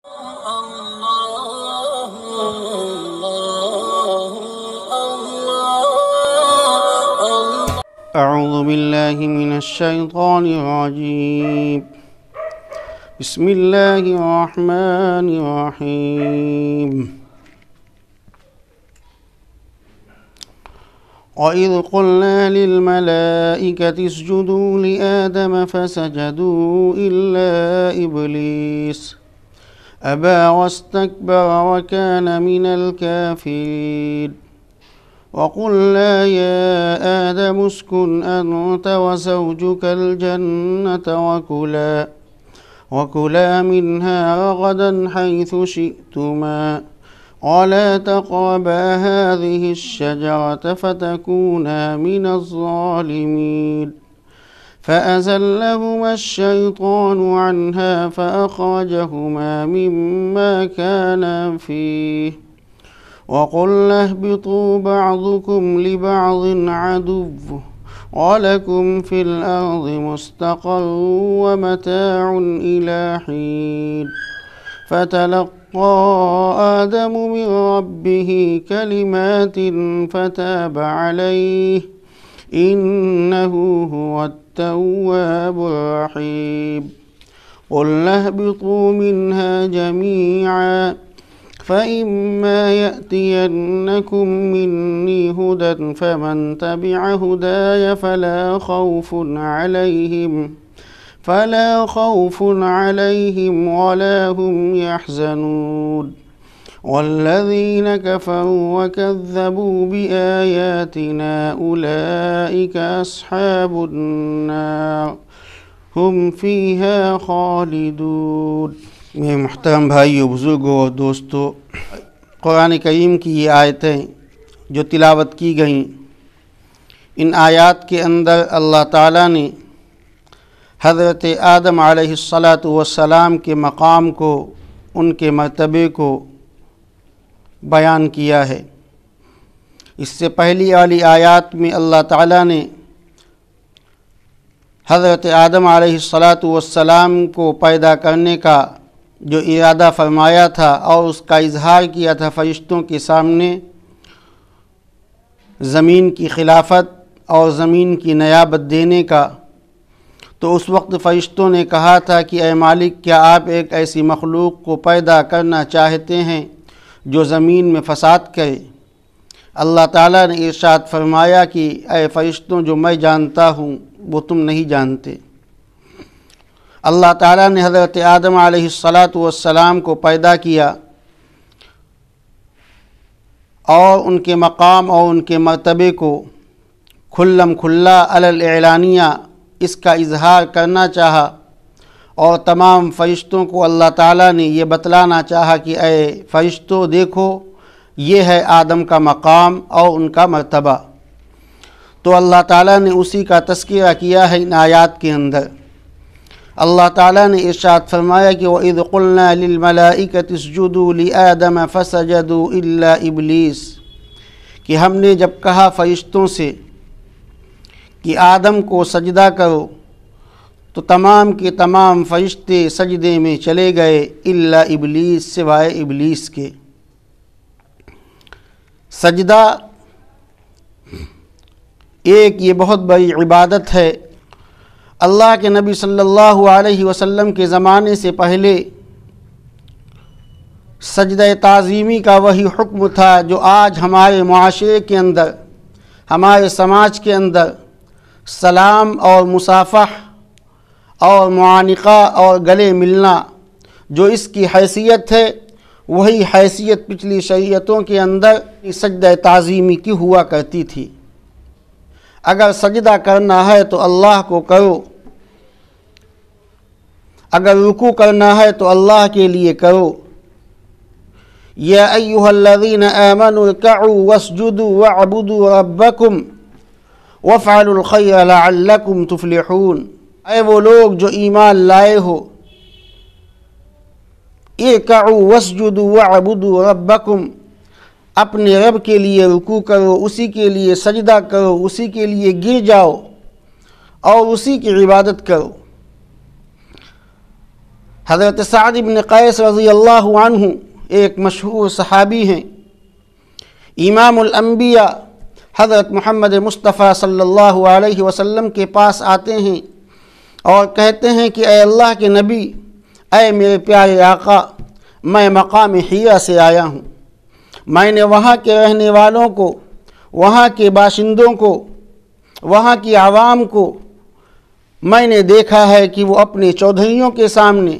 أعوذ بالله من الشيطان الرجيم. بسم الله الرحمن الرحيم. وإذ قلنا للملائكة اسجدوا لآدم فسجدوا إلا إبليس أبى واستكبر وكان من الكافرين. وقلنا يا آدم اسكن أنت وزوجك الجنة وكلا منها رغدا حيث شئتما ولا تقربا هذه الشجرة فتكونا من الظالمين. فأزلهما الشيطان عنها فأخرجهما مما كانا فيه وقلنا اهبطوا بعضكم لبعض عدو ولكم في الأرض مستقر ومتاع إلى حين. فتلقى آدم من ربه كلمات فتاب عليه إنه هو التواب الرحيم. قلنا اهبطوا منها جميعا فإما يأتينكم مني هدى فمن تبع هداي فلا خوف عليهم ولا هم يحزنون. والذين كفروا وكذبوا بآياتنا أولئك أصحاب النار هم فيها خالدون. میرے محترم بھائیو، بزرگوں اور دوستو، قرآن کریم کی یہ آیتیں جو تلاوت کی گئیں، ان آیات کے اندر اللہ تعالیٰ نے حضرت آدم علیہ السلام کے مقام کو، ان کے مرتبے کو بیان کیا ہے۔ اس سے پہلی والی آیات میں اللہ تعالیٰ نے حضرت آدم علیہ السلام کو پیدا کرنے کا جو ارادہ فرمایا تھا اور اس کا اظہار کیا تھا فرشتوں کے سامنے، زمین کی خلافت اور زمین کی نیابت دینے کا، تو اس وقت فرشتوں نے کہا تھا کہ اے مالک، کیا آپ ایک ایسی مخلوق کو پیدا کرنا چاہتے ہیں جو زمین میں فساد کرے؟ اللہ تعالیٰ نے ارشاد فرمایا کہ اے فرشتوں، جو میں جانتا ہوں وہ تم نہیں جانتے۔ اللہ تعالیٰ نے حضرت آدم علیہ السلام کو پیدا کیا اور ان کے مقام اور ان کے مرتبے کو کھلم کھلا علی الاعلانیہ اس کا اظہار کرنا چاہا، اور تمام فرشتوں کو اللہ تعالیٰ نے یہ بتلانا چاہا کہ اے فرشتوں، دیکھو یہ ہے آدم کا مقام اور ان کا مرتبہ۔ تو اللہ تعالیٰ نے اسی کا تذکرہ کیا ہے ان آیات کے اندر۔ اللہ تعالیٰ نے ارشاد فرمایا کہ وَإِذْ قُلْنَا لِلْمَلَائِكَةِ اسْجُدُوا لِآدَمَ فَسَجَدُوا إِلَّا إِبْلِيسَ، کہ ہم نے جب کہا فرشتوں سے کہ آدم کو سجدہ کرو تو تمام کے تمام فرشتے سجدے میں چلے گئے، الا ابلیس، سوائے ابلیس کے۔ سجدہ ایک یہ بہت بڑی عبادت ہے۔ اللہ کے نبی صلی اللہ علیہ وسلم کے زمانے سے پہلے سجدہ تعظیمی کا وہی حکم تھا جو آج ہمارے معاشرے کے اندر، ہمارے سماج کے اندر سلام اور مصافح اور معانقہ اور گلے ملنا جو اس کی حیثیت ہے، وہی حیثیت پچھلی شریعتوں کے اندر سجدہ تعظیمی کی ہوا کرتی تھی۔ اگر سجدہ کرنا ہے تو اللہ کو کرو، اگر رکوع کرنا ہے تو اللہ کے لیے کرو۔ یا ایھا الذین آمنوا ارکعوا واسجدوا واعبدوا ربکم وافعلوا الخیر لعلکم تفلحون، اے وہ لوگ جو ایمان لائے ہو، ارکعوا واسجدوا واعبدوا ربکم، اپنے رب کے لیے رکوع کرو، اسی کے لیے سجدہ کرو، اسی کے لیے گر جاؤ اور اسی کی عبادت کرو۔ حضرت سعد بن قیس رضی اللہ عنہ ایک مشہور صحابی ہیں، امام الانبیاء حضرت محمد مصطفیٰ صلی اللہ علیہ وسلم کے پاس آتے ہیں اور کہتے ہیں کہ اے اللہ کے نبی، اے میرے پیارے آقا، میں مقام حرا سے آیا ہوں۔ میں نے وہاں کے رہنے والوں کو، وہاں کے باشندوں کو، وہاں کی عوام کو میں نے دیکھا ہے کہ وہ اپنے چودھریوں کے سامنے،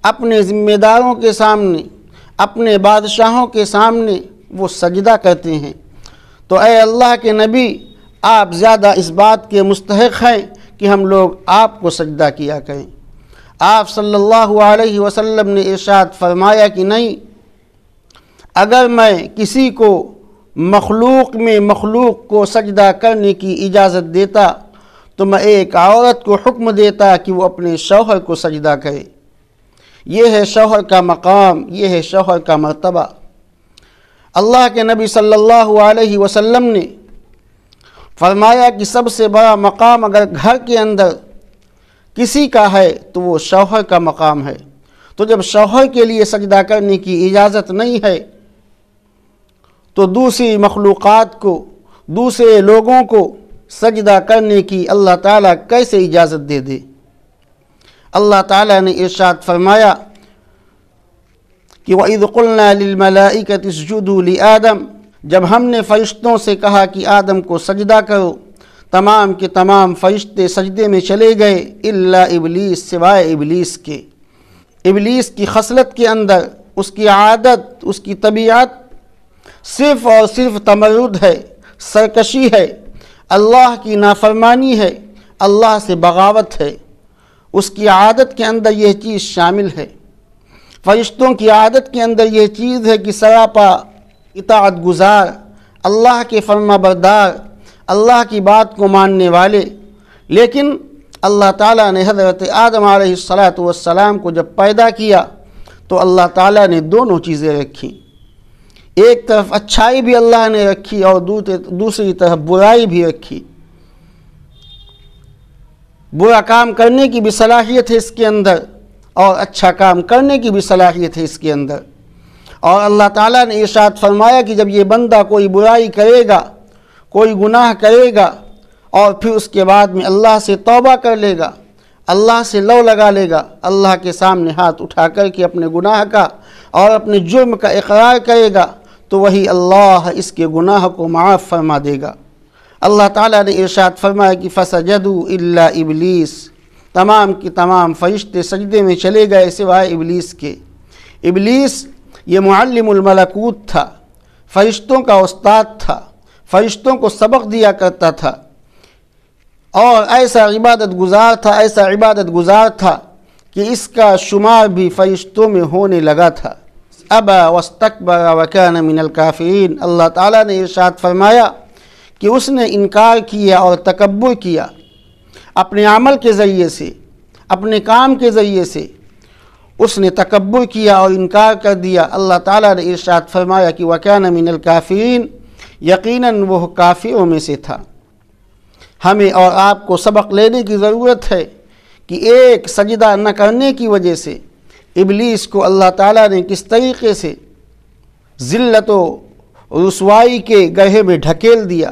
اپنے ذمہ داروں کے سامنے، اپنے بادشاہوں کے سامنے وہ سجدہ کرتے ہیں۔ تو اے اللہ کے نبی، آپ زیادہ اس بات کے مستحق ہیں کہ ہم لوگ آپ کو سجدہ کیا کریں۔ آپ صلی اللہ علیہ وسلم نے ارشاد فرمایا کہ نہیں، اگر میں کسی کو مخلوق میں مخلوق کو سجدہ کرنے کی اجازت دیتا تو میں ایک عورت کو حکم دیتا کہ وہ اپنے شوہر کو سجدہ کرے۔ یہ ہے شوہر کا مقام، یہ ہے شوہر کا مرتبہ۔ اللہ کے نبی صلی اللہ علیہ وسلم نے فرمایا کہ سب سے بڑا مقام اگر گھر کے اندر کسی کا ہے تو وہ شوہر کا مقام ہے۔ تو جب شوہر کے لیے سجدہ کرنے کی اجازت نہیں ہے تو دوسری مخلوقات کو، دوسرے لوگوں کو سجدہ کرنے کی اللہ تعالیٰ کیسے اجازت دے دے؟ اللہ تعالیٰ نے ارشاد فرمایا کہ وَإِذْ قُلْنَا لِلْمَلَائِكَةِ اسْجُدُوا لِآدَمَ، جب ہم نے فرشتوں سے کہا کہ آدم کو سجدہ کرو، تمام کے تمام فرشتے سجدے میں چلے گئے الا ابلیس، سوائے ابلیس کے۔ ابلیس کی خصلت کے اندر، اس کی عادت، اس کی طبیعت صرف اور صرف تمرد ہے، سرکشی ہے، اللہ کی نافرمانی ہے، اللہ سے بغاوت ہے۔ اس کی عادت کے اندر یہ چیز شامل ہے۔ فرشتوں کی عادت کے اندر یہ چیز ہے کہ سراپا اطاعت گزار، اللہ کے فرما بردار، اللہ کی بات کو ماننے والے۔ لیکن اللہ تعالیٰ نے حضرت آدم علیہ السلام کو جب پیدا کیا تو اللہ تعالیٰ نے دونوں چیزیں رکھیں۔ ایک طرف اچھائی بھی اللہ نے رکھی اور دوسری طرف برائی بھی رکھی۔ برا کام کرنے کی بھی صلاحیت ہے اس کے اندر اور اچھا کام کرنے کی بھی صلاحیت ہے اس کے اندر۔ اور اللہ تعالیٰ نے ارشاد فرمایا کہ جب یہ بندہ کوئی برائی کرے گا، کوئی گناہ کرے گا اور پھر اس کے بعد میں اللہ سے توبہ کر لے گا، اللہ سے لو لگا لے گا، اللہ کے سامنے ہاتھ اٹھا کر کے اپنے گناہ کا اور اپنے جرم کا اقرار کرے گا تو وہی اللہ اس کے گناہ کو معاف فرما دے گا۔ اللہ تعالیٰ نے ارشاد فرمایا کہ فسجدوا الا ابلیس، تمام کی تمام فرشتے سجدے میں چلے گئے سوائے ابلیس کے۔ ابلیس یہ معلم الملکوت تھا، فرشتوں کا استاد تھا، فرشتوں کو سبق دیا کرتا تھا اور ایسا عبادت گزار تھا کہ اس کا شمار بھی فرشتوں میں ہونے لگا تھا۔ ابا واستکبر وکان من الکافرین، اللہ تعالیٰ نے ارشاد فرمایا کہ اس نے انکار کیا اور تکبر کیا، اپنے عمل کے ذریعے سے، اپنے کام کے ذریعے سے اس نے تکبر کیا اور انکار کر دیا۔ اللہ تعالیٰ نے ارشاد فرمایا کہ وکان من الکافرین، یقیناً وہ کافروں میں سے تھا۔ ہمیں اور آپ کو سبق لینے کی ضرورت ہے کہ ایک سجدہ نہ کرنے کی وجہ سے ابلیس کو اللہ تعالیٰ نے کس طریقے سے ذلت و رسوائی کے گڑھے میں ڈھکیل دیا،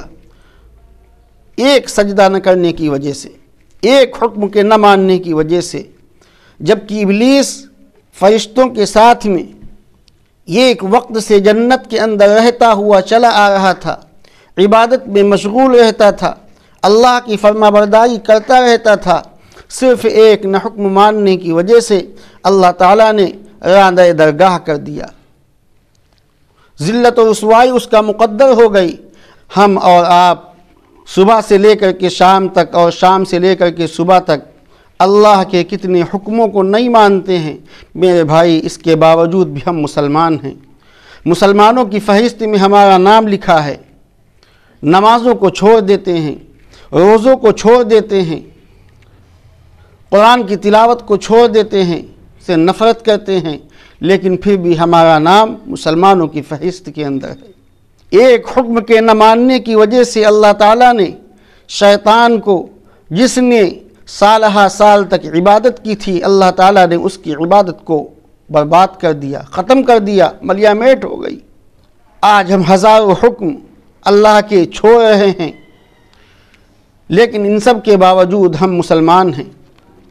ایک سجدہ نہ کرنے کی وجہ سے، ایک حکم کے نہ ماننے کی وجہ سے، جبکہ ابلیس فرشتوں کے ساتھ میں ایک وقت سے جنت کے اندر رہتا ہوا چلا آ رہا تھا، عبادت میں مشغول رہتا تھا، اللہ کی فرما برداری کرتا رہتا تھا، صرف ایک نہ حکم ماننے کی وجہ سے اللہ تعالیٰ نے راندہ درگاہ کر دیا، ذلت و رسوائی اس کا مقدر ہو گئی۔ ہم اور آپ صبح سے لے کر کے شام تک اور شام سے لے کر کے صبح تک اللہ کے کتنے حکموں کو نہیں مانتے ہیں میرے بھائی، اس کے باوجود بھی ہم مسلمان ہیں۔ مسلمانوں کی فہرست میں ہمارا نام لکھا ہے، نمازوں کو چھوڑ دیتے ہیں، روزوں کو چھوڑ دیتے ہیں، قرآن کی تلاوت کو چھوڑ دیتے ہیں، سے نفرت کرتے ہیں، لیکن پھر بھی ہمارا نام مسلمانوں کی فہرست کے اندر ہے۔ ایک حکم کے نہ ماننے کی وجہ سے اللہ تعالیٰ نے شیطان کو، جس نے سالہ سال تک عبادت کی تھی، اللہ تعالیٰ نے اس کی عبادت کو برباد کر دیا، ختم کر دیا، ملیا میٹ ہو گئی۔ آج ہم ہزاروں حکم اللہ کے چھوڑ رہے ہیں، لیکن ان سب کے باوجود ہم مسلمان ہیں۔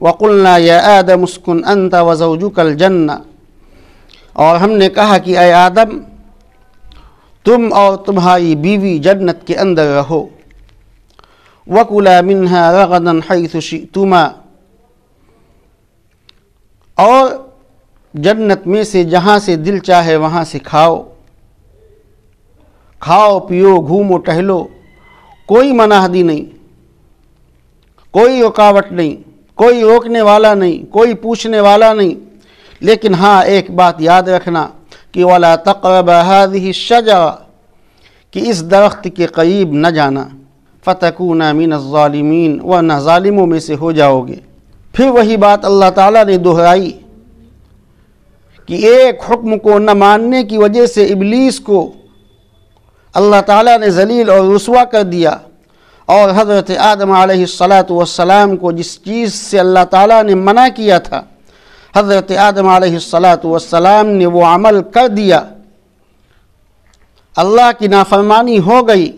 وَقُلْنَا يَا آدَمُ اسْكُنْ أَنْتَ وَزَوْجُكَ الْجَنَّةَ، اور ہم نے کہا کہ اے آدم تم اور تمہاری بیوی جنت کے اندر رہو۔ وَكُلَا مِنْهَا رَغَدًا حَيْثُ شِئْتُمَا، اور جنت میں سے جہاں سے دل چاہے وہاں سے کھاؤ، کھاؤ پیو گھومو ٹہلو، کوئی مناہدی نہیں، کوئی رکاوٹ نہیں، کوئی روکنے والا نہیں، کوئی پوچھنے والا نہیں۔ لیکن ہاں ایک بات یاد رکھنا کہ وَلَا تَقْرَبَا هَذِهِ الشَّجَرَةَ، کہ اس درخت کے قریب نہ جانا، فَتَكُونَا مِنَ الظَّالِمِينَ، ورنہ ظالموں میں سے ہو جاؤ گے۔ پھر وہی بات اللہ تعالیٰ نے دہرائی کہ ایک حکم کو نہ ماننے کی وجہ سے ابلیس کو اللہ تعالیٰ نے ذلیل اور رسوا کر دیا، اور حضرت آدم علیہ السلام کو جس چیز سے اللہ تعالیٰ نے منع کیا تھا، حضرت آدم علیہ السلام نے وہ عمل کر دیا، اللہ کی نافرمانی ہو گئی،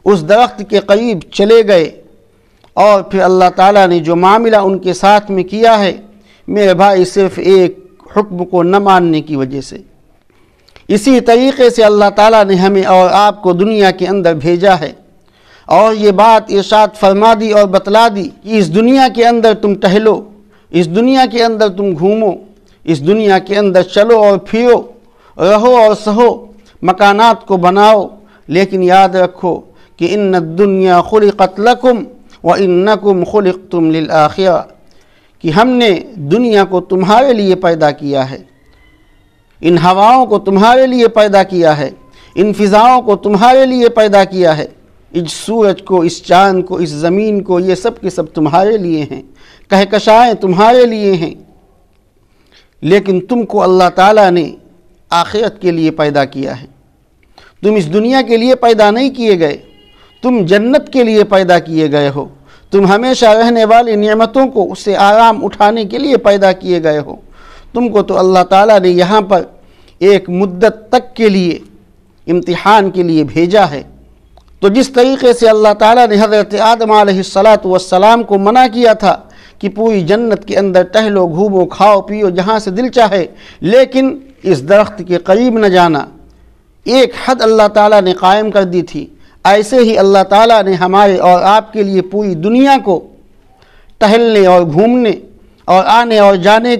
اس درخت کے قریب چلے گئے، اور پھر اللہ تعالیٰ نے جو معاملہ ان کے ساتھ میں کیا ہے میرے بھائی صرف ایک حکم کو نہ ماننے کی وجہ سے۔ اسی طریقے سے اللہ تعالیٰ نے ہمیں اور آپ کو دنیا کے اندر بھیجا ہے، اور یہ بات ارشاد فرما دی اور بتلا دی کہ اس دنیا کے اندر تم ٹہلو، اس دنیا کے اندر تم گھومو، اس دنیا کے اندر چلو اور پھرو، رہو اور سہو، مکانات کو بناؤ، لیکن یاد رکھو کہ ان الدنیا خلقت لکم وانکم خلقتم للآخرہ، کہ ہم نے دنیا کو تمہارے لیے پیدا کیا ہے، ان ہواؤں کو تمہارے لیے پیدا کیا ہے، ان فضاؤں کو تمہارے لیے پیدا کیا ہے، اس سورج کو، اس چاند کو، اس زمین کو، یہ سب کے سب تمہارے لیے ہیں، کہکشائیں تمہارے لیے ہیں، لیکن تم کو اللہ تعالیٰ نے آخرت کے لیے پیدا کیا ہے۔ تم اس دنیا کے لیے پیدا نہیں کیے گئے، تم جنت کے لیے پیدا کیے گئے ہو، تم ہمیشہ رہنے والی نعمتوں کو، اس سے آرام اٹھانے کے لیے پیدا کیے گئے ہو۔ تم کو تو اللہ تعالیٰ نے یہاں پر ایک مدت تک کے لیے امتحان کے لیے بھیجا ہے۔ تو جس طریقے سے اللہ تعالیٰ نے حضرت آدم علیہ السلام کو منع کیا تھا کہ پوری جنت کے اندر ٹہلو گھومو کھاؤ پیو جہاں سے دل چاہے، لیکن اس درخت کے قریب نہ جانا، ایک حد اللہ تعالیٰ نے قائم کر دی تھی، ایسے ہی اللہ تعالیٰ نے ہمارے اور آپ کے لیے پوری دنیا کو ٹہلنے اور گھومنے اور آنے اور جانے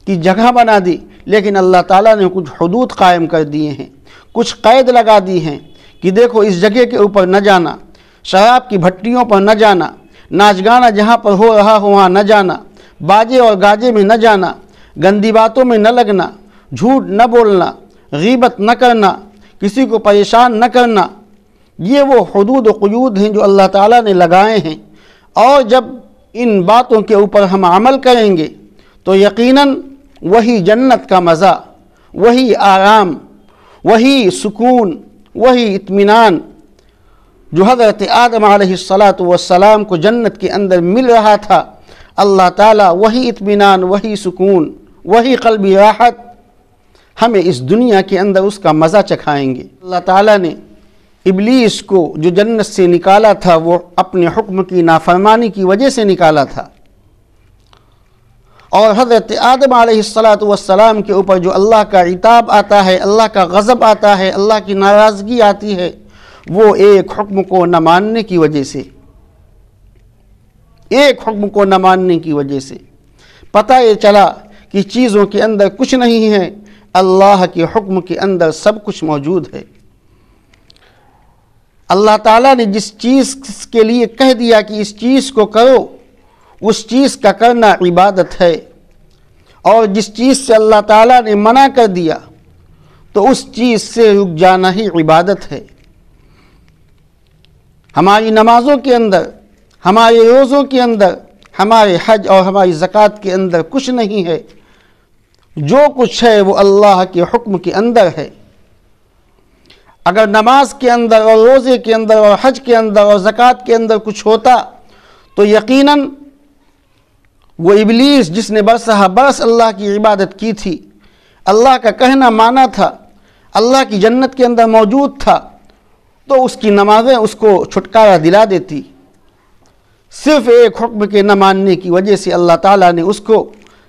کی جگہ بنا دی، لیکن اللہ تعالیٰ نے کچھ حدود قائم کر دیے ہیں، کچھ قید لگا دی ہیں کہ دیکھو اس جگہ کے اوپر نہ جانا، شراب کی بھٹیوں پر نہ جانا، ناچ گانا جہاں پر ہو رہا ہو وہاں نہ جانا، باجے اور گاجے میں نہ جانا، گندی باتوں میں نہ لگنا، جھوٹ نہ بولنا، غیبت نہ کرنا، کسی کو پریشان نہ کرنا۔ یہ وہ حدود و قیود ہیں جو اللہ تعالیٰ نے لگائے ہیں، اور جب ان باتوں کے اوپر ہم عمل کریں گے تو یقیناً وہی جنت کا مزہ، وہی آرام، وہی سکون، وہی اطمینان جو حضرت آدم علیہ السلام کو جنت کے اندر مل رہا تھا، اللہ تعالیٰ وہی اطمینان، وہی سکون، وہی قلبی راحت ہمیں اس دنیا کے اندر اس کا مزہ چکھائیں گے۔ اللہ تعالیٰ نے ابلیس کو جو جنت سے نکالا تھا وہ اپنے حکم کی نافرمانی کی وجہ سے نکالا تھا، اور حضرت آدم علیہ السلام کے اوپر جو اللہ کا عتاب آتا ہے، اللہ کا غضب آتا ہے، اللہ کی ناراضگی آتی ہے، وہ ایک حکم کو نہ ماننے کی وجہ سے، ایک حکم کو نہ ماننے کی وجہ سے پتہ یہ چلا کہ چیزوں کے اندر کچھ نہیں ہے، اللہ کے حکم کے اندر سب کچھ موجود ہے۔ اللہ تعالیٰ نے جس چیز کے لیے کہہ دیا کہ اس چیز کو کرو، اس چیز کا کرنا عبادت ہے، اور جس چیز سے اللہ تعالیٰ نے منع کر دیا تو اس چیز سے رک جانا ہی عبادت ہے۔ ہماری نمازوں کے اندر، ہمارے روزوں کے اندر، ہمارے حج اور ہماری زکوٰۃ کے اندر کچھ نہیں ہے، جو کچھ ہے وہ اللہ کے حکم کے اندر ہے۔ اگر نماز کے اندر اور روزے کے اندر اور حج کے اندر اور زکوٰۃ کے اندر کچھ ہوتا تو یقیناً وہ ابلیس جس نے برسہ برس اللہ کی عبادت کی تھی، اللہ کا کہنا مانا تھا، اللہ کی جنت کے اندر موجود تھا، تو اس کی نمازیں اس کو چھٹکارا دلا دیتی۔ صرف ایک حکم کے نہ ماننے کی وجہ سے اللہ تعالیٰ نے اس کو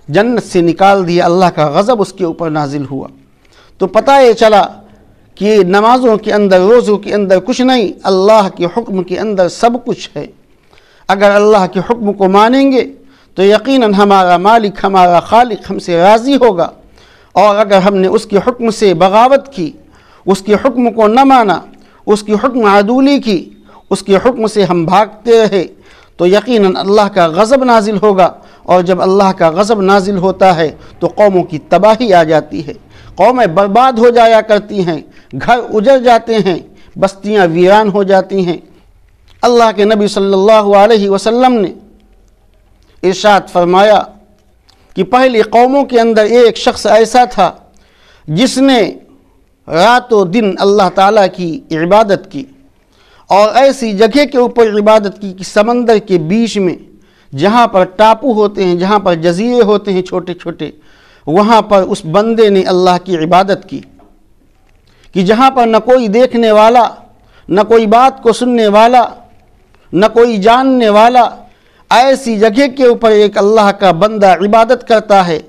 جنت سے نکال دیا، اللہ کا غضب اس کے اوپر نازل ہوا۔ تو پتہ یہ چلا کہ نمازوں کے اندر، روزوں کے اندر کچھ نہیں، اللہ کے حکم کے اندر سب کچھ ہے۔ اگر اللہ کے حکم کو مانیں گے تو یقیناً ہمارا مالک، ہمارا خالق ہم سے راضی ہوگا، اور اگر ہم نے اس کے حکم سے بغاوت کی، اس کے حکم کو نہ مانا، اس کی حکم عدولی کی، اس کے حکم سے ہم بھاگتے رہے، تو یقیناً اللہ کا غضب نازل ہوگا، اور جب اللہ کا غضب نازل ہوتا ہے تو قوموں کی تباہی آ جاتی ہے، قومیں برباد ہو جایا کرتی ہیں، گھر اجڑ جاتے ہیں، بستیاں ویران ہو جاتی ہیں۔ اللہ کے نبی صلی اللہ علیہ وسلم نے ارشاد فرمایا کہ پہلی قوموں کے اندر ایک شخص ایسا تھا جس نے رات و دن اللہ تعالیٰ کی عبادت کی، اور ایسی جگہ کے اوپر عبادت کی کہ سمندر کے بیچ میں جہاں پر ٹاپو ہوتے ہیں، جہاں پر جزیرے ہوتے ہیں چھوٹے چھوٹے، وہاں پر اس بندے نے اللہ کی عبادت کی، کہ جہاں پر نہ کوئی دیکھنے والا، نہ کوئی بات کو سننے والا، نہ کوئی جاننے والا، ایسی جگہ کے اوپر ایک اللہ کا بندہ عبادت کرتا ہے۔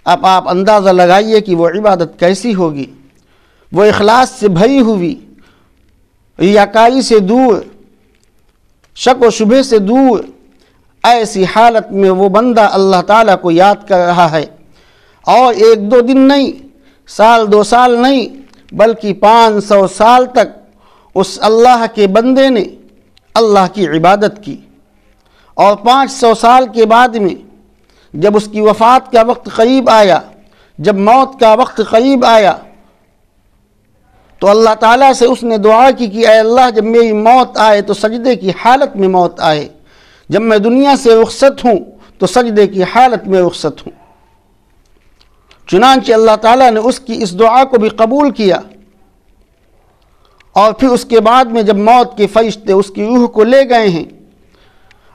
اب آپ اندازہ لگائیے کہ وہ عبادت کیسی ہوگی، وہ اخلاص سے بھری ہوئی، ریاکاری سے دور، شک و شبہ سے دور، ایسی حالت میں وہ بندہ اللہ تعالیٰ کو یاد کر رہا ہے، اور ایک دو دن نہیں، سال دو سال نہیں، بلکہ 500 سال تک اس اللہ کے بندے نے اللہ کی عبادت کی، اور 500 سال کے بعد میں جب اس کی وفات کا وقت قریب آیا، جب موت کا وقت قریب آیا، تو اللہ تعالیٰ سے اس نے دعا کی کہ اے اللہ جب میری موت آئے تو سجدے کی حالت میں موت آئے، جب میں دنیا سے رخصت ہوں تو سجدے کی حالت میں رخصت ہوں۔ چنانچہ اللہ تعالیٰ نے اس کی اس دعا کو بھی قبول کیا، اور پھر اس کے بعد میں جب موت کے فرشتے اس کی روح کو لے گئے ہیں،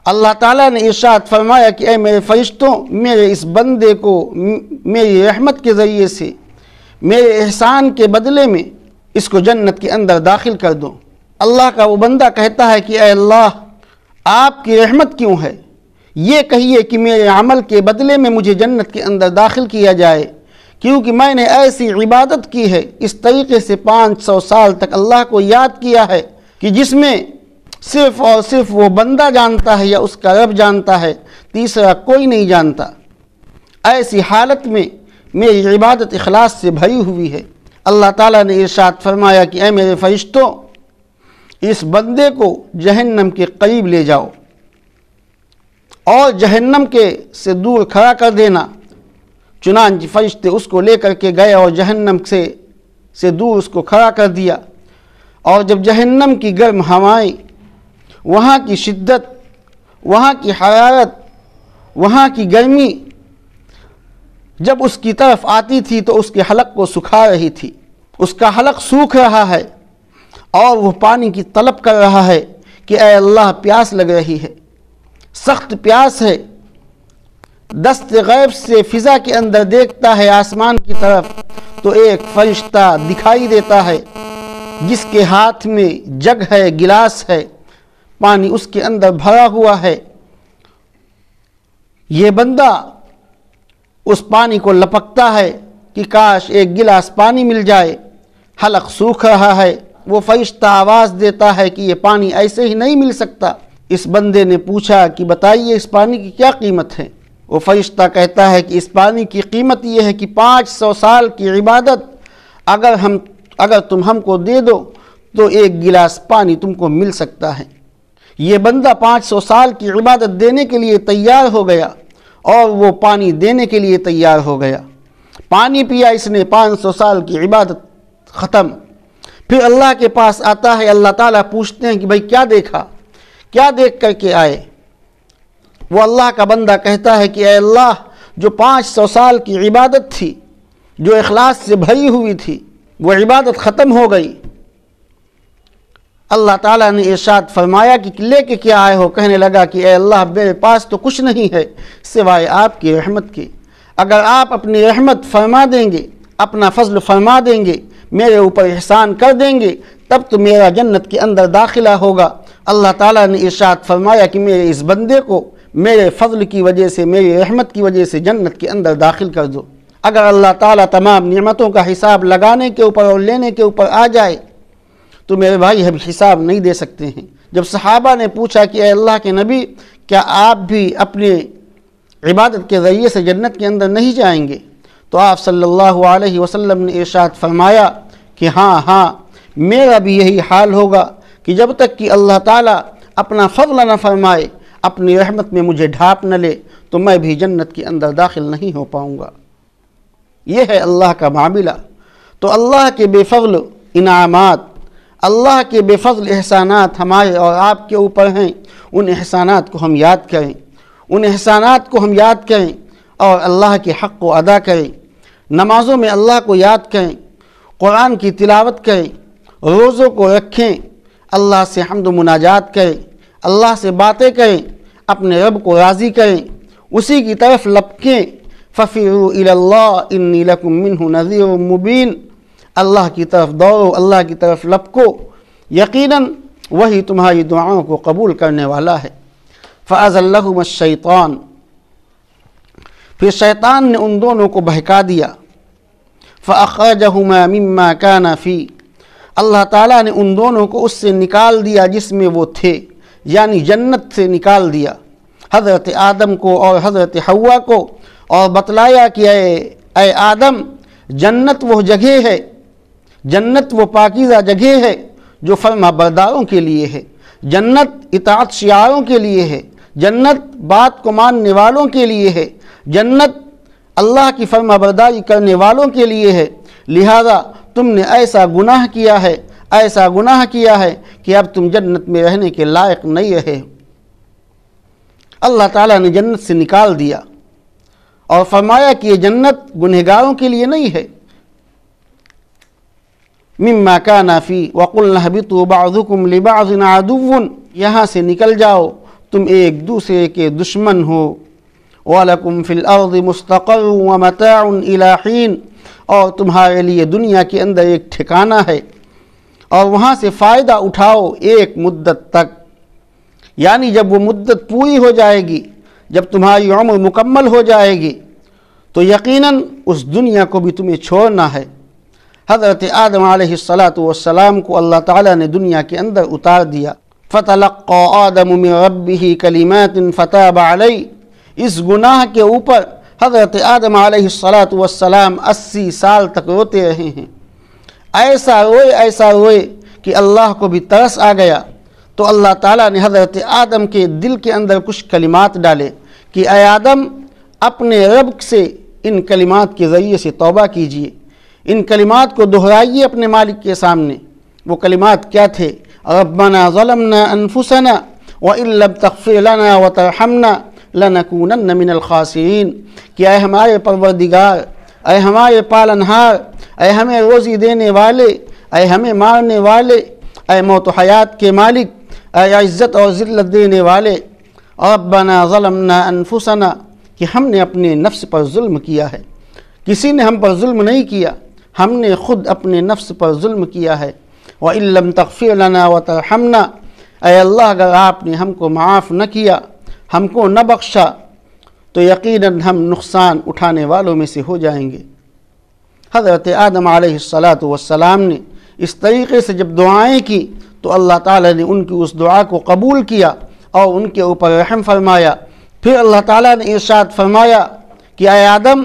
اللہ تعالیٰ نے ارشاد فرمایا کہ اے میرے فرشتوں، میرے اس بندے کو میری رحمت کے ذریعے سے، میرے احسان کے بدلے میں اس کو جنت کے اندر داخل کر دو۔ اللہ کا وہ بندہ کہتا ہے کہ اے اللہ آپ کی رحمت کیوں ہے، یہ کہیے کہ میرے عمل کے بدلے میں مجھے جنت کے اندر داخل کیا جائے، کیونکہ میں نے ایسی عبادت کی ہے، اس طریقے سے 500 سال تک اللہ کو یاد کیا ہے کہ جس میں صرف اور صرف وہ بندہ جانتا ہے یا اس کا رب جانتا ہے، تیسرا کوئی نہیں جانتا۔ ایسی حالت میں میری عبادت اخلاص سے بھری ہوئی ہے۔ اللہ تعالیٰ نے ارشاد فرمایا کہ اے میرے فرشتوں، اس بندے کو جہنم کے قریب لے جاؤ اور جہنم کے سے دور کھڑا کر دینا۔ چنانچہ فرشتے اس کو لے کر کے گئے اور جہنم سے دور اس کو کھڑا کر دیا، اور جب جہنم کی گرم ہوائیں، وہاں کی شدت، وہاں کی حرارت، وہاں کی گرمی جب اس کی طرف آتی تھی تو اس کے حلق کو سکھا رہی تھی، اس کا حلق سوکھ رہا ہے، اور وہ پانی کی طلب کر رہا ہے کہ اے اللہ پیاس لگ رہی ہے، سخت پیاس ہے۔ دست غیب سے فضا کے اندر دیکھتا ہے آسمان کی طرف تو ایک فرشتہ دکھائی دیتا ہے جس کے ہاتھ میں جگ ہے، گلاس ہے، پانی اس کے اندر بھرا ہوا ہے۔ یہ بندہ اس پانی کو لپکتا ہے کہ کاش ایک گلاس پانی مل جائے، حلق سوکھ رہا ہے۔ وہ فرشتہ آواز دیتا ہے کہ یہ پانی ایسے ہی نہیں مل سکتا۔ اس بندے نے پوچھا کہ بتائیے اس پانی کی کیا قیمت ہے؟ وہ فرشتہ کہتا ہے کہ اس پانی کی قیمت یہ ہے کہ 500 سال کی عبادت اگر تم ہم کو دے دو تو ایک گلاس پانی تم کو مل سکتا ہے۔ یہ بندہ 500 سال کی عبادت دینے کے لیے تیار ہو گیا، اور وہ پانی دینے کے لیے تیار ہو گیا۔ پانی پیا اس نے، 500 سال کی عبادت ختم۔ پھر اللہ کے پاس آتا ہے، اللہ تعالیٰ پوچھتے ہیں کہ بھائی کیا دیکھا، کیا دیکھ کر کے آئے؟ وہ اللہ کا بندہ کہتا ہے کہ اے اللہ جو 500 سال کی عبادت تھی، جو اخلاص سے بھری ہوئی تھی، وہ عبادت ختم ہو گئی۔ اللہ تعالیٰ نے ارشاد فرمایا کہ لے کے کیا آئے ہو؟ کہنے لگا کہ اے اللہ میرے پاس تو کچھ نہیں ہے سوائے آپ کی رحمت کے، اگر آپ اپنی رحمت فرما دیں گے، اپنا فضل فرما دیں گے، میرے اوپر احسان کر دیں گے، تب تو میرا جنت کے اندر داخلہ ہوگا۔ اللہ تعالیٰ نے ارشاد فرمایا کہ میرے اس بندے کو میرے فضل کی وجہ سے، میری رحمت کی وجہ سے جنت کے اندر داخل کر دو۔ اگر اللہ تعالیٰ تمام نعمتوں کا حساب لگانے کے اوپر اور لینے کے اوپر آ جائے تو میرے بھائی ہم حساب نہیں دے سکتے ہیں۔ جب صحابہ نے پوچھا کہ اے اللہ کے نبی، کیا آپ بھی اپنے عبادت کے ذریعے سے جنت کے اندر نہیں جائیں گے؟ تو آپ صلی اللہ علیہ وسلم نے ارشاد فرمایا کہ ہاں میرا بھی یہی حال ہوگا کہ جب تک کہ اللہ تعالیٰ اپنا فضل نہ فرمائے، اپنی رحمت میں مجھے ڈھانپ نہ لے، تو میں بھی جنت کے اندر داخل نہیں ہو پاؤں گا۔ یہ ہے اللہ کا معاملہ۔ تو اللہ کے بے فضل انعامات، اللہ کے بے فضل احسانات ہمارے اور آپ کے اوپر ہیں، ان احسانات کو ہم یاد کریں، ان احسانات کو ہم یاد کریں اور اللہ کے حق کو ادا کریں۔ نمازوں میں اللہ کو یاد کریں، قرآن کی تلاوت کریں، روزوں کو رکھیں، اللہ سے حمد و مناجات کریں، اللہ سے باتیں کریں، اپنے رب کو راضی کریں، اسی کی طرف لپکیں۔ فَفِرُّوا إِلَى اللَّهِ إِنِّي لَكُم مِّنْهُ نَذِيرٌ مُّبِينٌ، اللہ کی طرف دوڑو، اللہ کی طرف لپکو، یقیناً وہی تمہاری دعاؤں کو قبول کرنے والا ہے۔ فَأَزَلَّهُمَا الشَّيْطَانُ، پھر شیطان نے ان دونوں کو بہکا دیا۔ فَأَخْرَجَهُمَا مِمَّا كَانَ فِيهِ، اللہ تعالیٰ نے ان دونوں کو اس سے نکال دیا جس میں وہ تھے، یعنی جنت سے نکال دیا، حضرت آدم کو اور حضرت حوا کو، اور بتلایا کہ اے آدم، جنت وہ جگہ ہے، جنت وہ پاکیزہ جگہ ہے جو فرما برداروں کے لیے ہے، جنت اطاعت شعاروں کے لیے ہے، جنت بات کو ماننے والوں کے لیے ہے، جنت اللہ کی فرما برداری کرنے والوں کے لیے ہے، لہذا تم نے ایسا گناہ کیا ہے، ایسا گناہ کیا ہے کہ اب تم جنت میں رہنے کے لائق نہیں رہے۔ اللہ تعالیٰ نے جنت سے نکال دیا اور فرمایا کہ یہ جنت گنہگاروں کے لیے نہیں ہے۔ مما کان فی وقلنا اہبطوا بعضکم لبعض عدو، یہاں سے نکل جاؤ، تم ایک دوسرے کے دشمن ہو۔ وَلَكُمْ فِي الْأَرْضِ مُسْتَقَرٌّ وَمَتَاعٌ إِلَىٰ حِينٍ، اور تمہارے لیے دنیا کے اندر ایک ٹھکانہ ہے اور وہاں سے فائدہ اٹھاؤ ایک مدت تک، یعنی جب وہ مدت پوری ہو جائے گی، جب تمہاری عمر مکمل ہو جائے گی تو یقیناً اس دنیا کو بھی تمہیں چھوڑنا ہے۔ حضرت آدم علیہ السلام کو اللہ تعالیٰ نے دنیا کے اندر اتار دیا۔ فَتَلَقَّىٰ آدَمُ مِن رَبِّهِ كَلِمَاتٍ فَتَابَ عَلَيْهِ، اس گناہ کے اوپر حضرت آدم علیہ السلام 80 سال تک روتے رہے ہیں، ایسا روئے کہ اللہ کو بھی ترس آ گیا۔ تو اللہ تعالیٰ نے حضرت آدم کے دل کے اندر کچھ کلمات ڈالے کہ اے آدم، اپنے رب سے ان کلمات کے ذریعے سے توبہ کیجئے، ان کلمات کو دہرائیے اپنے مالک کے سامنے۔ وہ کلمات کیا تھے؟ ربنا ظلمنا انفسنا وان لم تغفر لنا وترحمنا لنکونن من الخاسرین، کہ اے ہمارے پروردگار، اے ہمارے پالنہار، اے ہمیں روزی دینے والے، اے ہمیں مارنے والے، اے موت و حیات کے مالک، اے عزت اور ذلت دینے والے، ربنا ظلمنا انفسنا، کہ ہم نے اپنے نفس پر ظلم کیا ہے، کسی نے ہم پر ظلم نہیں کیا، ہم نے خود اپنے نفس پر ظلم کیا ہے۔ وَإِن لَّمْ تَغْفِرْ لَنَا وَتَرْحَمْنَا، اے اللہ اگر آپ نے ہم کو معاف نہ کیا، ہم کو نہ بخشا، تو یقیناً ہم نقصان اٹھانے والوں میں سے ہو جائیں گے۔ حضرت آدم علیہ السلام نے اس طریقے سے جب دعائیں کی تو اللہ تعالیٰ نے ان کی اس دعا کو قبول کیا اور ان کے اوپر رحم فرمایا۔ پھر اللہ تعالیٰ نے ارشاد فرمایا کہ اے آدم،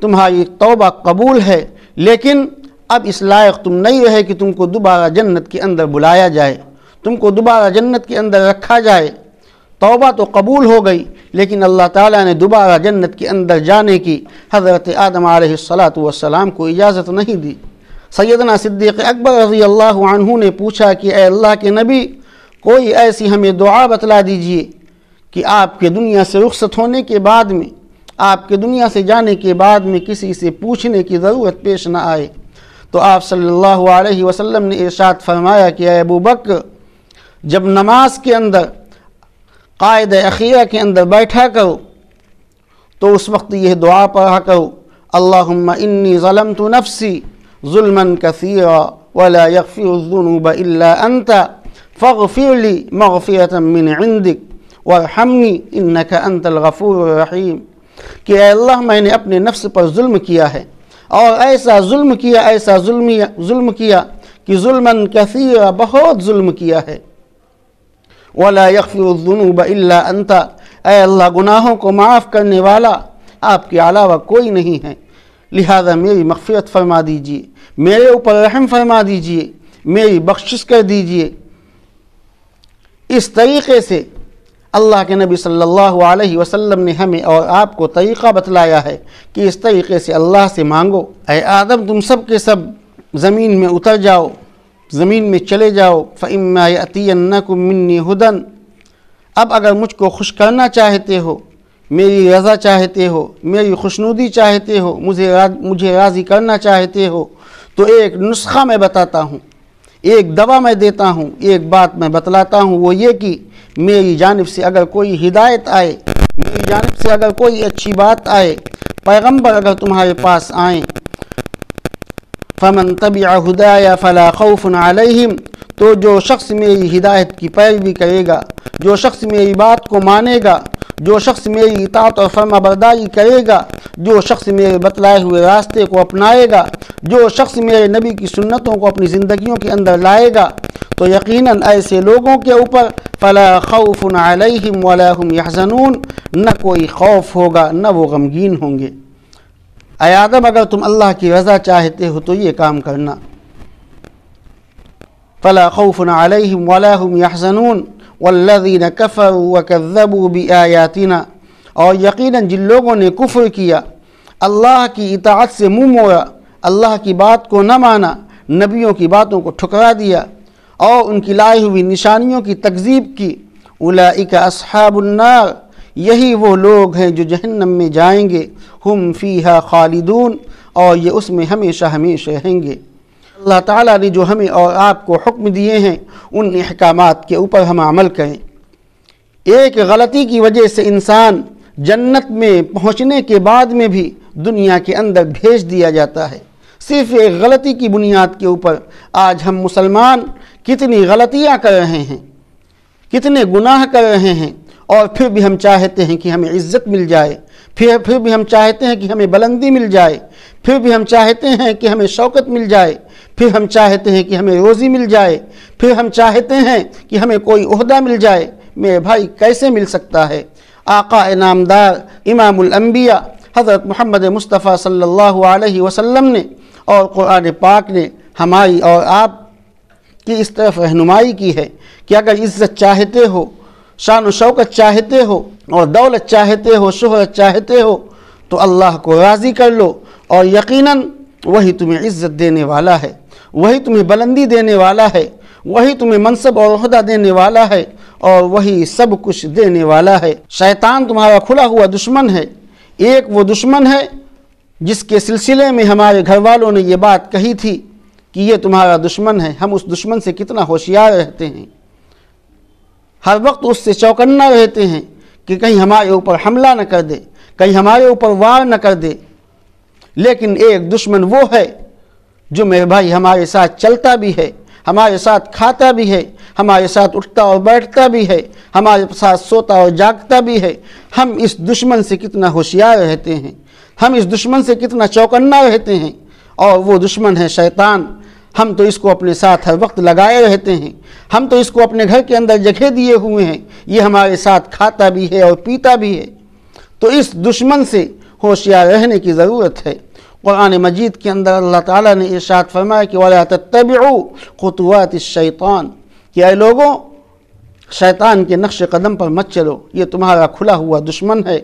تمہاری توبہ قبول ہے، لیکن اب اس لائق تم نہیں رہے کہ تم کو دوبارہ جنت کے اندر بلایا جائے، تم کو دوبارہ جنت کے اندر رکھا جائے۔ توبہ تو قبول ہو گئی، لیکن اللہ تعالیٰ نے دوبارہ جنت کے اندر جانے کی حضرت آدم علیہ السلام کو اجازت نہیں دی۔ سیدنا صدیق اکبر رضی اللہ عنہ نے پوچھا کہ اے اللہ کے نبی، کوئی ایسی ہمیں دعا بتلا دیجئے کہ آپ کے دنیا سے رخصت ہونے کے بعد میں، آپ کے دنیا سے جانے کے بعد میں کسی سے پوچھنے کی ضرورت پیش نہ آئے۔ تو آپ صلی اللہ علیہ وسلم نے ارشاد فرمایا کہ اے ابو بکر، جب نماز کے اندر قائد اخیرہ کے اندر بیٹھا کرو تو اس وقت یہ دعا پڑھا کرو، اللہم انی ظلمت نفسی ظلما کثیرا ولا یغفر الذنوب الا انت فاغفر لی مغفرۃ من عندک وارحمنی انک انت الغفور الرحیم، کہ اے اللہ میں نے اپنے نفس پر ظلم کیا ہے، اور ایسا ظلم کیا کہ ظلماً کثیرا، بہت ظلم کیا ہے، ولا یغفر الذنوب الا انت، اے اللہ گناہوں کو معاف کرنے والا آپ کے علاوہ کوئی نہیں ہے، لہذا میری مغفرت فرما دیجئے، میرے اوپر رحم فرما دیجئے، میری بخشش کر دیجئے۔ اس طریقے سے اللہ کے نبی صلی اللہ علیہ وسلم نے ہمیں اور آپ کو طریقہ بتلایا ہے کہ اس طریقے سے اللہ سے مانگو۔ اے آدم، تم سب کے سب زمین میں اتر جاؤ، زمین میں چلے جاؤ، فَإِمَّا يَأْتِيَنَّكُم مِّنِّي هُدًى، اب اگر مجھ کو خوش کرنا چاہتے ہو، میری رضا چاہتے ہو، میری خوشنودی چاہتے ہو، مجھے راضی کرنا چاہتے ہو، تو ایک نسخہ میں بتاتا ہوں، ایک دوا میں دیتا ہوں، ایک بات میں بتلاتا ہوں، وہ یہ کہ میری جانب سے اگر کوئی ہدایت آئے، میری جانب سے اگر کوئی اچھی بات آئے، پیغمبر اگر تمہارے پاس آئیں، فَمَن تَبِعَ هُدَايَ فَلَا خَوْفٌ عَلَيْهِمْ، تو جو شخص میری ہدایت کی پیروی کرے گا، جو شخص میری بات کو مانے گا، جو شخص میری اطاعت اور فرما برداری کرے گا، جو شخص میرے بتلائے ہوئے راستے کو اپنائے گا، جو شخص میرے نبی کی سنتوں کو اپنی زندگیوں کے اندر لائے گا، تو یقیناً ایسے لوگوں کے اوپر فلا خوف علیہم ولا هم یحزنون، نہ کوئی خوف ہوگا نہ وہ غمگین ہوں گے۔ اے آدم، اگر تم اللہ کی رضا چاہتے ہو تو یہ کام کرنا، فلا خوف علیہم ولا هم یحزنون والذین کفروا وکذبوا بآیاتنا، اور یقیناً جن لوگوں نے کفر کیا، اللہ کی اطاعت سے منہ موڑا، اللہ کی بات کو نہ مانا، نبیوں کی باتوں کو ٹھکرا دیا اور ان کی لائی ہوئی نشانیوں کی تکذیب کی، اولئک اصحاب النار، یہی وہ لوگ ہیں جو جہنم میں جائیں گے، ہم فیہا خالدون، اور یہ اس میں ہمیشہ ہمیشہ رہیں گے۔ اللہ تعالیٰ نے جو ہمیں اور آپ کو حکم دیے ہیں ان احکامات کے اوپر ہم عمل کریں۔ ایک غلطی کی وجہ سے انسان جنت میں پہنچنے کے بعد میں بھی دنیا کے اندر بھیج دیا جاتا ہے، صرف ایک غلطی کی بنیاد کے اوپر۔ آج ہم مسلمان کتنی غلطیاں کر رہے ہیں، کتنے گناہ کر رہے ہیں، اور پھر بھی ہم چاہتے ہیں کہ ہمیں عزت مل جائے، پھر بھی ہم چاہتے ہیں کہ ہمیں بلندی مل جائے، پھر بھی ہم چاہتے ہیں کہ ہمیں شوکت مل جائے، پھر ہم چاہتے ہیں کہ ہمیں روزی مل جائے، پھر ہم چاہتے ہیں کہ ہمیں کوئی عہدہ مل جائے۔ میرے بھائی، کیسے مل سکتا ہے؟ آقا انعامدار امام الانبیاء حضرت محمد مصطفیٰ صلی اللہ علیہ وسلم نے اور قرآن پاک نے ہماری اور آپ کی اس طرف رہنمائی کی ہے کہ اگر عزت چاہتے ہو، شان و شوکت چاہتے ہو، اور دولت چاہتے ہو، شہرت چاہتے ہو، تو اللہ کو راضی کر لو، اور یقیناً وہی تمہیں عزت دینے والا ہے، وہی تمہیں بلندی دینے والا ہے، وہی تمہیں منصب اور عہدہ دینے والا ہے، اور وہی سب کچھ دینے والا ہے۔ شیطان تمہارا کھلا ہوا دشمن ہے۔ ایک وہ دشمن ہے جس کے سلسلے میں ہمارے گھر والوں نے یہ بات کہی تھی کہ یہ تمہارا دشمن ہے۔ ہم اس دشمن سے کتنا ہوشیار رہتے ہیں، ہر وقت اس سے چوکنا رہتے ہیں کہ کہیں ہمارے اوپر حملہ نہ کر دے، کہیں ہمارے اوپر وار نہ کر دے۔ لیکن ایک دشمن وہ ہے جو میرے بھائی ہمارے ساتھ چلتا بھی ہے، ہمارے ساتھ کھاتا بھی ہے، ہمارے ساتھ اٹھتا اور بیٹھتا بھی ہے، ہمارے ساتھ سوتا اور جاگتا بھی ہے۔ ہم اس دشمن سے کتنا ہوشیار رہتے ہیں، ہم اس دشمن سے کتنا چوکنا رہتے ہیں، اور وہ دشمن ہے شیطان۔ ہم تو اس کو اپنے ساتھ ہر وقت لگائے رہتے ہیں، ہم تو اس کو اپنے گھر کے اندر جگہ دیے ہوئے ہیں، یہ ہمارے ساتھ کھاتا بھی ہے اور پیتا بھی ہے۔ تو اس دشمن سے ہوشیار رہنے کی ضرورت ہے۔ قرآن مجید کے اندر اللہ تعالیٰ نے ارشاد فرمایا کہ وَلَا تَتَّبِعُوا خُطُوَاتِ الشَّيْطَانِ، کہ اے لوگوں، شیطان کے نقش قدم پر مت چلو، یہ تمہارا کھلا ہوا دشمن ہے۔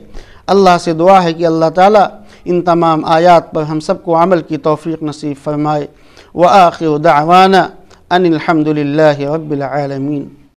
اللہ سے دعا ہے کہ اللہ تعالیٰ ان تمام آیات پر ہم سب کو عمل کی توفیق نصیب فرمائے۔ وآخر دعوانا ان الحمد للہ رب العالمین۔